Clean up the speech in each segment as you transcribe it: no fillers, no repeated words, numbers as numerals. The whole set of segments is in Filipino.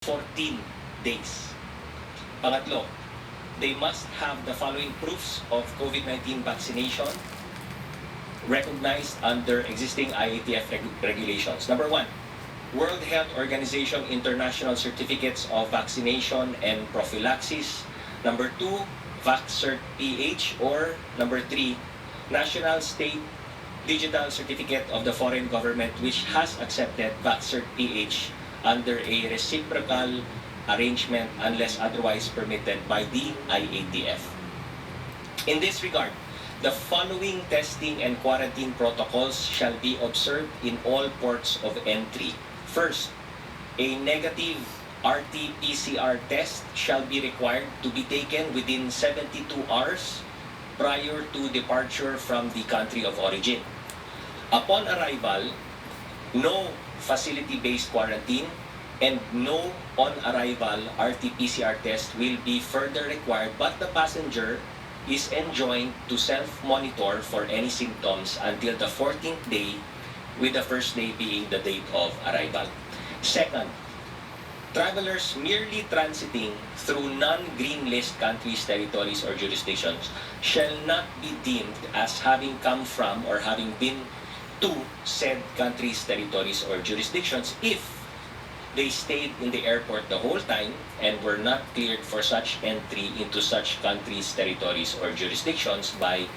14 days. Pangatlo, they must have the following proofs of COVID-19 vaccination recognized under existing IATF regulations. Number one, World Health Organization International Certificates of Vaccination and Prophylaxis. Number two, VaxCert PH. Or number three, National State Digital Certificate of the foreign government which has accepted VaxCert PH under a reciprocal arrangement unless otherwise permitted by the IATF. In this regard, the following testing and quarantine protocols shall be observed in all ports of entry. First, a negative RT-PCR test shall be required to be taken within 72 hours prior to departure from the country of origin. Upon arrival, no facility-based quarantine and no on-arrival RT-PCR test will be further required, but the passenger is enjoined to self-monitor for any symptoms until the 14th day, with the first day being the date of arrival. Second, travelers merely transiting through non-green list countries, territories, or jurisdictions shall not be deemed as having come from or having been to said countries, territories, or jurisdictions if they stayed in the airport the whole time and were not cleared for such entry into such countries, territories, or jurisdictions by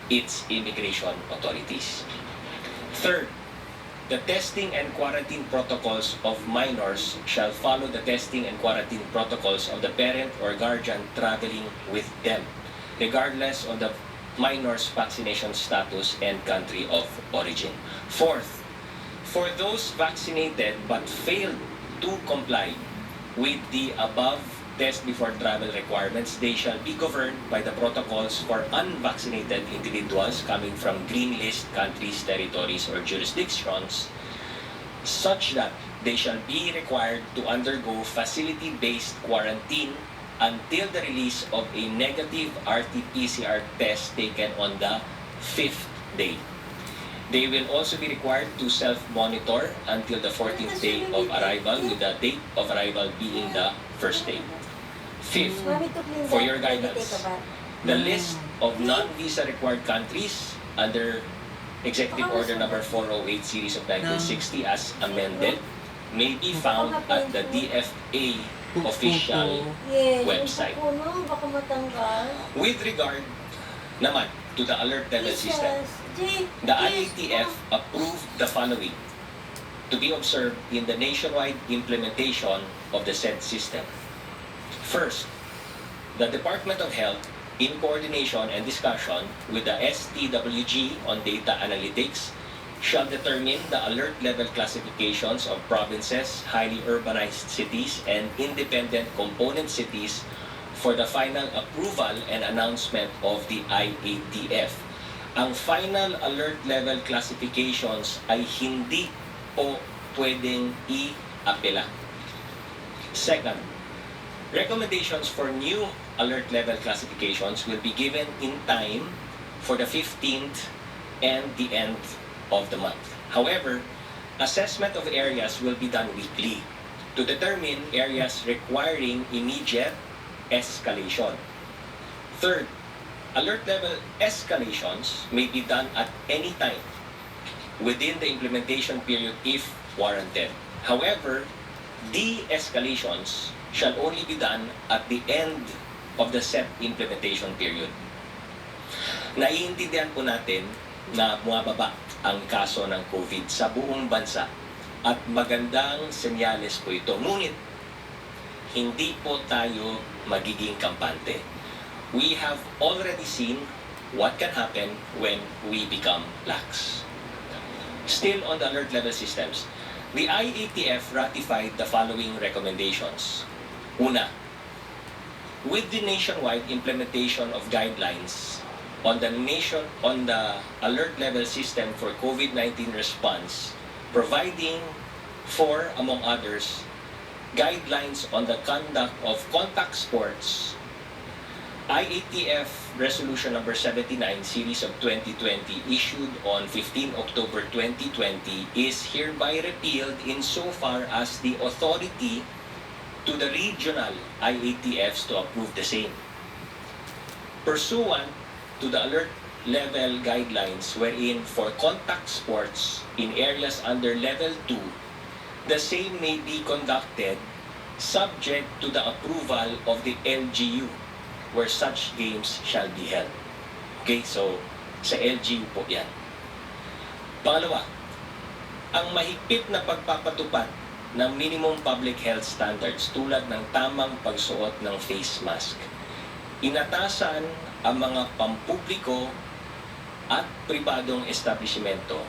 its immigration authorities. Third, the testing and quarantine protocols of minors shall follow the testing and quarantine protocols of the parent or guardian traveling with them, regardless of the minor's vaccination status and country of origin. Fourth, for those vaccinated but failed to comply with the above test before travel requirements, they shall be governed by the protocols for unvaccinated individuals coming from green list countries, territories, or jurisdictions, such that they shall be required to undergo facility-based quarantine until the release of a negative RT-PCR test taken on the 5th day. They will also be required to self-monitor until the 14th day of arrival, with the date of arrival being the first day. Fifth, for your guidance, the list of non-visa required countries under Executive Order number 408 series of 1960 as amended may be found at the DFA official website. With regard naman to the alert level system, the IATF approved the following to be observed in the nationwide implementation of the said system. First, the Department of Health, in coordination and discussion with the STWG on data analytics, shall determine the alert level classifications of provinces, highly urbanized cities, and independent component cities for the final approval and announcement of the IATF. Ang final alert level classifications ay hindi po pwedeng i-apela. Second, recommendations for new alert level classifications will be given in time for the 15th and the end of the month. However, assessment of areas will be done weekly to determine areas requiring immediate escalation. Third, alert level escalations may be done at any time within the implementation period if warranted. However, de-escalations shall only be done at the end of the set implementation period. Naiintindihan po natin na bumababa ang kaso ng COVID sa buong bansa at magandang senyales po ito. Ngunit, hindi po tayo magiging kampante. We have already seen what can happen when we become lax. Still on the alert level systems, the IATF ratified the following recommendations. Una, with the nationwide implementation of guidelines on the alert level system for COVID-19 response, providing for, among others, guidelines on the conduct of contact sports, IATF Resolution number 79 series of 2020 issued on 15 October 2020 is hereby repealed insofar as the authority to the regional IATFs to approve the same. Pursuant to the alert level guidelines wherein for contact sports in areas under level 2, the same may be conducted subject to the approval of the LGU where such games shall be held. Okay, so sa LGU po yan. Pangalawa, ang mahigpit na pagpapatupad ng minimum public health standards tulad ng tamang pagsuot ng face mask. Inatasan ang mga pampubliko at pribadong establishmento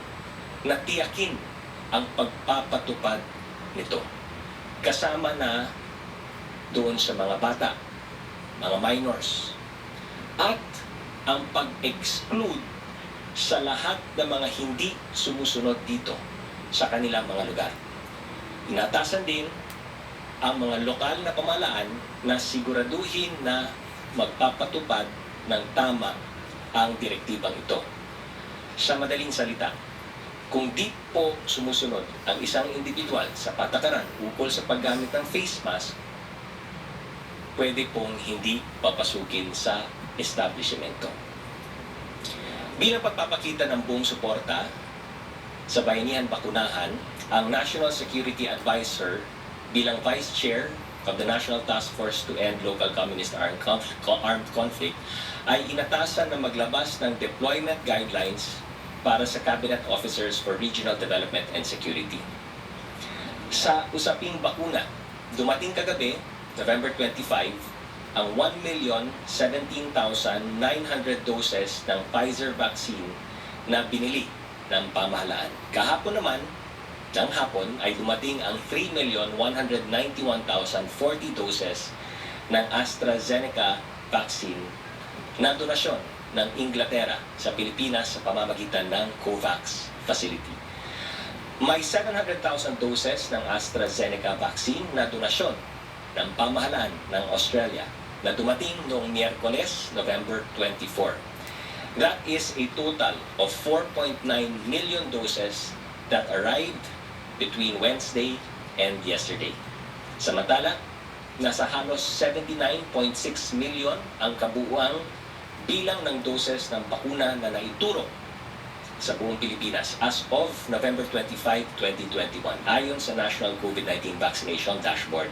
na tiyakin ang pagpapatupad nito. Kasama na doon sa mga bata, mga minors, at ang pag-exclude sa lahat ng mga hindi sumusunod dito sa kanilang mga lugar. Inatasan din ang mga lokal na pamahalaan na siguraduhin na magpapatupad ng tama ang direktibang ito. Sa madaling salita, kung di po sumusunod ang isang individual sa patakaran ukol sa paggamit ng face mask, pwede pong hindi papasukin sa establishmento. Bilang pagpapakita ng buong suporta sa Bayanihan Bakunahan, ang National Security Advisor bilang Vice Chair of the National Task Force to End Local Communist Armed Conflict ay inatasan na maglabas ng deployment guidelines para sa Cabinet Officers for Regional Development and Security. Sa usaping bakuna, dumating kagabi, November 25, ang 1,017,900 doses ng Pfizer vaccine na binili ng pamahalaan. Kahapon naman, ng hapon ay dumating ang 3,191,040 doses ng AstraZeneca vaccine na donasyon ng Inglaterra sa Pilipinas sa pamamagitan ng COVAX facility. May 700,000 doses ng AstraZeneca vaccine na donasyon ng pamahalaan ng Australia na dumating noong Miyerkules, November 24. That is a total of 4.9 million doses that arrived between Wednesday and yesterday. Samantala, nasa halos 79.6 million ang kabuuang bilang ng doses ng bakuna na naituro sa buong Pilipinas as of November 25, 2021 ayon sa National COVID-19 Vaccination Dashboard.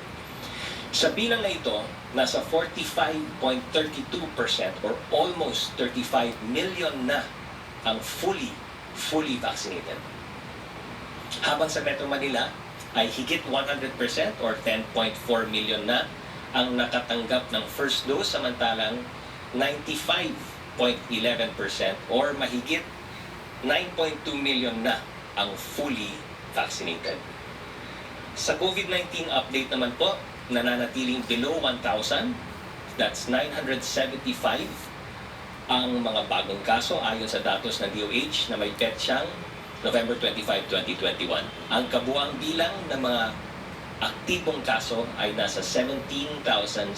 Sa bilang na ito, nasa 45.32% or almost 35 million na ang fully vaccinated. Habang sa Metro Manila ay higit 100% or 10.4 million na ang nakatanggap ng first dose, samantalang 95.11% or mahigit 9.2 million na ang fully vaccinated. Sa COVID-19 update naman po, nananatiling below 1,000, that's 975 ang mga bagong kaso ayon sa datos ng DOH na may petsang November 25, 2021. Ang kabuang bilang ng mga aktibong kaso ay nasa 17,796.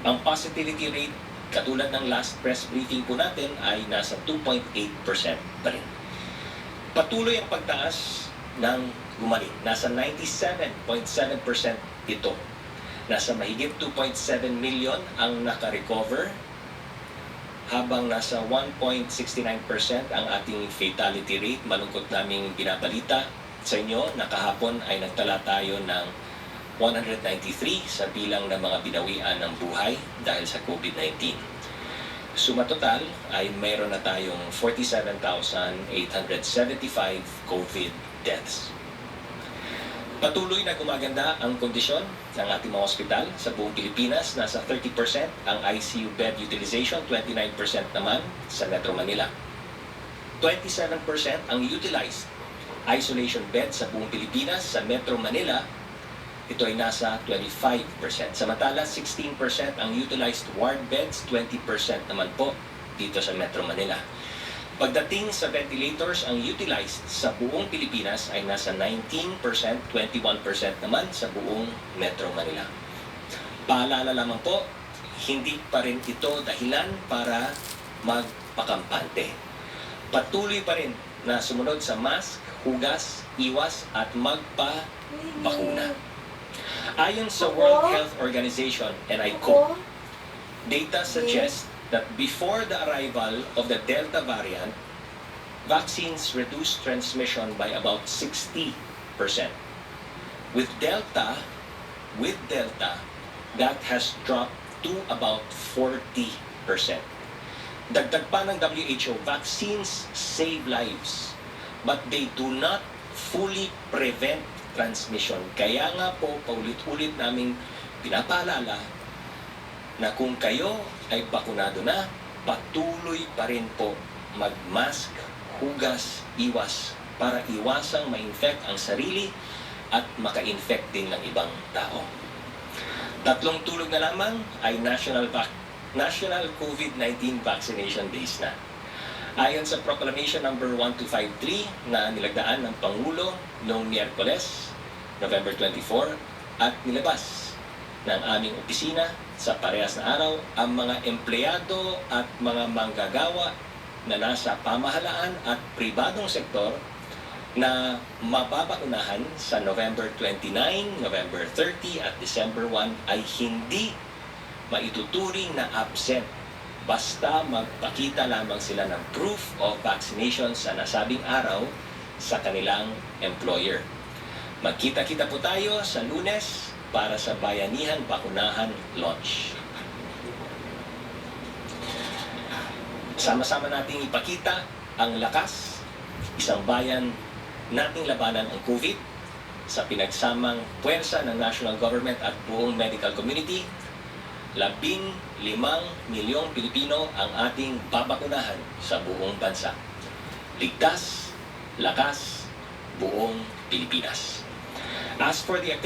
Ang positivity rate, katulad ng last press briefing po natin, ay nasa 2.8% pa rin. Patuloy ang pagtaas ng gumaling. Nasa 97.7% ito. Nasa mahigit 2.7 million ang naka-recover, habang nasa 1.69% ang ating fatality rate. Malungkot naming binabalita sa inyo na kahapon ay nagtala tayo ng 193 sa bilang ng mga binawian ng buhay dahil sa COVID-19. Suma total ay mayroon na tayong 47,875 COVID deaths. Patuloy na gumaganda ang kondisyon ng ating mga ospital sa buong Pilipinas. Nasa 30% ang ICU bed utilization, 29% naman sa Metro Manila. 27% ang utilized isolation bed sa buong Pilipinas. Sa Metro Manila, ito ay nasa 25%. Samantala, 16% ang utilized ward beds, 20% naman po dito sa Metro Manila. Pagdating sa ventilators, ang utilized sa buong Pilipinas ay nasa 19%, 21% naman sa buong Metro Manila. Paalala lamang po, hindi pa rin ito dahilan para magpakampante. Patuloy pa rin na sumunod sa mask, hugas, iwas at magpa-bakuna. Ayon sa World Health Organization, and I quote, data suggests that before the arrival of the Delta variant, vaccines reduced transmission by about 60%. With Delta, that has dropped to about 40%. Dagdag pa ng WHO, vaccines save lives, but they do not fully prevent transmission. Kaya nga po, paulit-ulit naming pinapaalala na kung kayo ay bakunado na, patuloy pa rin po mag-mask, hugas, iwas para iwasang ma-infect ang sarili at maka-infect din ng ibang tao. 3 tulog na lamang ay National COVID-19 Vaccination Days na. Ayon sa Proclamation number 1253 na nilagdaan ng Pangulo noong Miyerkules, November 24, at nilabas ng aming opisina sa parehas na araw ang mga empleyado at mga manggagawa na nasa pamahalaan at pribadong sektor na mababakunahan sa November 29, November 30 at December 1 ay hindi maituturing na absent basta magpakita lamang sila ng proof of vaccination sa nasabing araw sa kanilang employer. Magkita-kita po tayo sa Lunes para sa Bayanihan Bakunahan Launch. Sama-sama nating ipakita ang lakas, isang bayan nating labanan ang COVID sa pinagsamang puwersa ng national government at buong medical community. 15 milyong Pilipino ang ating babakunahan sa buong bansa. Ligtas, lakas, buong Pilipinas. As for the activity